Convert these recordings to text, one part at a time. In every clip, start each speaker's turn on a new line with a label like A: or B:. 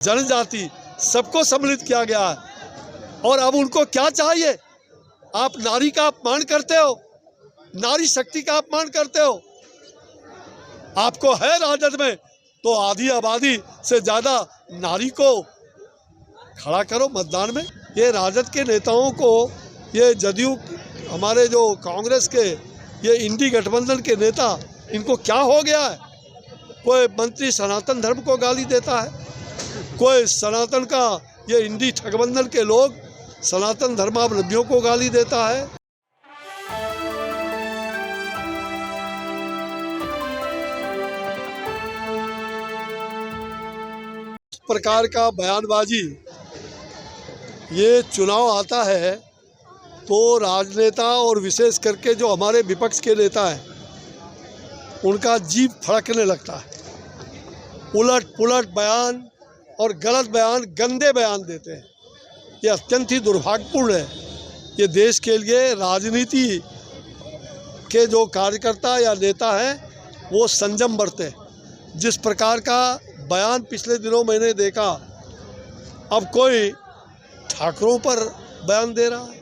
A: जनजाति सबको सम्मिलित किया गया है। और अब उनको क्या चाहिए? आप नारी का अपमान करते हो, नारी शक्ति का अपमान करते हो। आपको है राजद में तो आधी आबादी से ज्यादा नारी को खड़ा करो मतदान में। ये राजद के नेताओं को, ये जदयू, हमारे जो कांग्रेस के, ये इंडी गठबंधन के नेता, इनको क्या हो गया है? कोई मंत्री सनातन धर्म को गाली देता है, कोई सनातन का, ये इंडी ठगबंधन के लोग सनातन धर्मावलंबियों को गाली देता है। इस प्रकार का बयानबाजी, ये चुनाव आता है तो राजनेता और विशेष करके जो हमारे विपक्ष के नेता हैं, उनका जीभ फड़कने लगता है। उलट पुलट बयान और गलत बयान, गंदे बयान देते हैं। ये अत्यंत ही दुर्भाग्यपूर्ण है। ये देश के लिए राजनीति के जो कार्यकर्ता या नेता हैं, वो संयम बरतें। जिस प्रकार का बयान पिछले दिनों मैंने देखा, अब कोई ठाकरों पर बयान दे रहा है,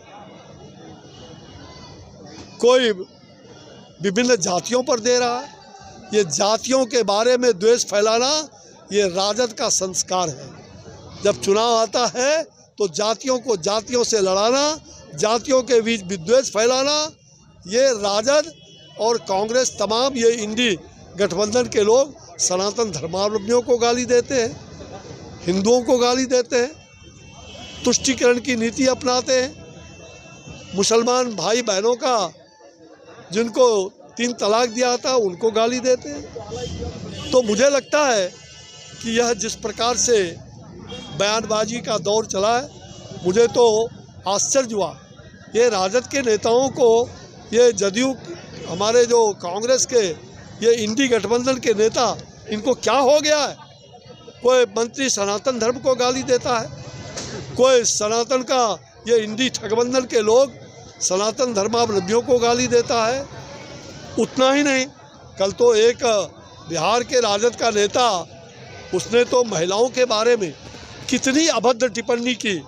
A: कोई विभिन्न जातियों पर दे रहा है। ये जातियों के बारे में द्वेष फैलाना, ये राजद का संस्कार है। जब चुनाव आता है तो जातियों को जातियों से लड़ाना, जातियों के बीच विद्वेष फैलाना, ये राजद और कांग्रेस, तमाम ये इंडी गठबंधन के लोग सनातन धर्मावलंबियों को गाली देते हैं, हिंदुओं को गाली देते हैं, तुष्टीकरण की नीति अपनाते हैं, मुसलमान भाई बहनों का, जिनको 3 तलाक दिया था, उनको गाली देते हैं। तो मुझे लगता है कि यह जिस प्रकार से बयानबाजी का दौर चला है, मुझे तो आश्चर्य हुआ। ये राजद के नेताओं को, ये जदयू, हमारे जो कांग्रेस के, ये इंडी गठबंधन के नेता, इनको क्या हो गया है? कोई मंत्री सनातन धर्म को गाली देता है, कोई सनातन का, ये इंडी ठगबंधन के लोग सनातन धर्मावलंबियों को गाली देता है। उतना ही नहीं, कल तो एक बिहार के राजद का नेता, उसने तो महिलाओं के बारे में कितनी अभद्र टिप्पणी की।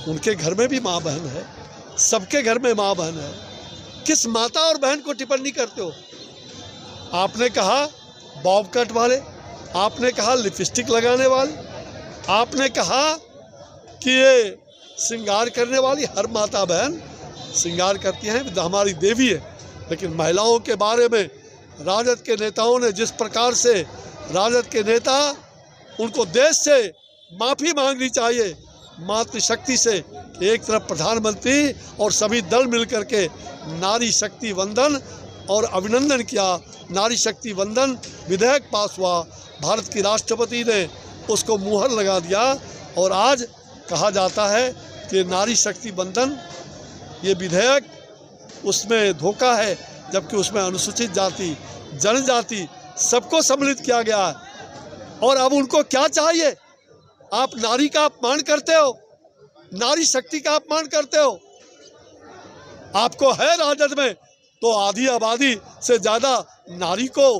A: उनके घर में भी माँ बहन है, सबके घर में माँ बहन है। किस माता और बहन को टिप्पणी करते हो? आपने कहा बॉब कट वाले, आपने कहा लिपस्टिक लगाने वाले, आपने कहा कि ये श्रृंगार करने वाली। हर माता बहन श्रृंगार करती हैं, हमारी देवी है। लेकिन महिलाओं के बारे में राजद के नेताओं ने जिस प्रकार से, राजद के नेता, उनको देश से माफ़ी मांगनी चाहिए, मातृशक्ति से। एक तरफ प्रधानमंत्री और सभी दल मिलकर के नारी शक्ति वंदन और अभिनंदन किया। नारी शक्ति वंदन विधेयक पास हुआ, भारत की राष्ट्रपति ने उसको मुहर लगा दिया। और आज कहा जाता है कि नारी शक्ति वंदन, ये विधेयक, उसमें धोखा है, जबकि उसमें अनुसूचित जाति, जनजाति सबको सम्मिलित किया गया है। और अब उनको क्या चाहिए? आप नारी का अपमान करते हो, नारी शक्ति का अपमान करते हो। आपको है राजद में तो आधी आबादी से ज्यादा नारी को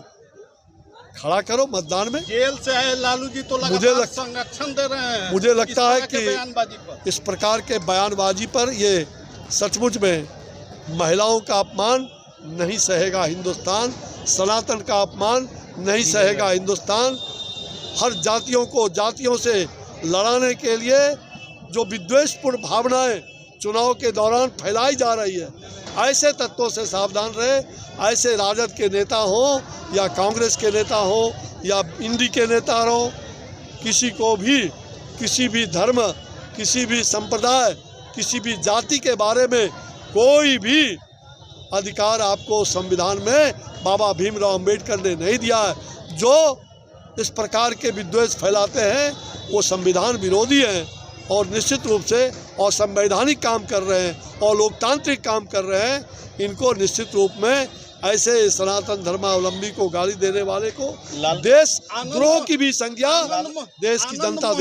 A: खड़ा करो मतदान में।
B: जेल से आए लालू जी तो लगातार संरक्षण दे रहे हैं।
A: मुझे लगता है कि इस प्रकार के बयानबाजी पर ये सचमुच में महिलाओं का अपमान नहीं सहेगा हिंदुस्तान, सनातन का अपमान नहीं सहेगा हिंदुस्तान। हर जातियों को जातियों से लड़ाने के लिए जो विद्वेषपूर्ण भावनाएं चुनाव के दौरान फैलाई जा रही है, ऐसे तत्वों से सावधान रहे। ऐसे राजद के नेता हों या कांग्रेस के नेता हों या इंडी के नेता हों, किसी को भी, किसी भी धर्म, किसी भी संप्रदाय, किसी भी जाति के बारे में कोई भी अधिकार आपको संविधान में बाबा भीमराव अंबेडकर ने नहीं दिया है। जो इस प्रकार के विद्वेष फैलाते हैं, वो संविधान विरोधी हैं और निश्चित रूप से असंवैधानिक काम कर रहे हैं और लोकतांत्रिक काम कर रहे हैं। इनको निश्चित रूप में ऐसे सनातन धर्मावलंबी को गाली देने वाले को देश द्रोह की भी संज्ञा देश की जनता